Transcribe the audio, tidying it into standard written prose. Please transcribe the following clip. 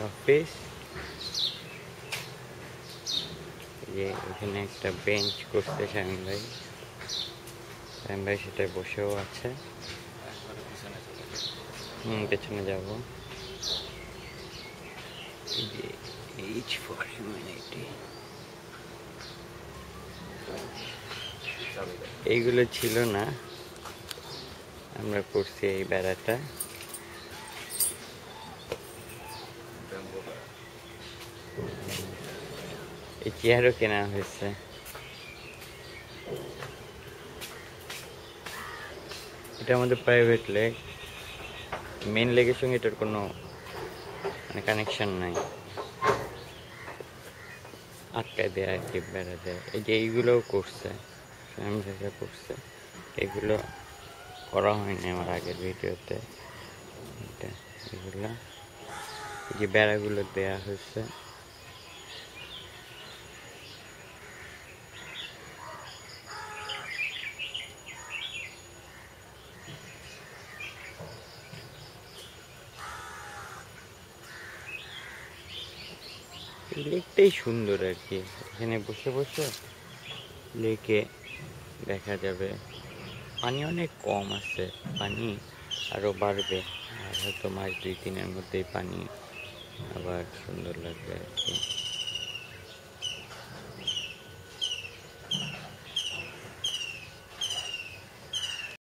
Office, যে এখানে একটা বেঞ্চ করছে শামীম ভাই, সেটা বসেও আছে। পেছনে যাবো। এইগুলো ছিল না, আমরা করছি এই বেড়াটা। এই চেয়ারও কেনা হয়েছে। এটা আমাদের প্রাইভেট লেক, মেন লেকের সঙ্গে এটার কোনো মানে কানেকশন নাই, আটকায় দেয় আর কি, বেড়া দেয়। এই যে এইগুলোও করছে, করছে, এগুলো করা হয়নি আমার আগের ভিডিওতে। এগুলো এই যে বেড়াগুলো দেয়া হয়েছে। এই লেকটাই সুন্দর আর কি, এখানে বসে বসে লেকে দেখা যাবে। পানি অনেক কম আছে, পানি আরো বাড়বে, আর হয়তো মাস 2-3-এর মধ্যেই পানি আবার সুন্দর লাগবে আর কি।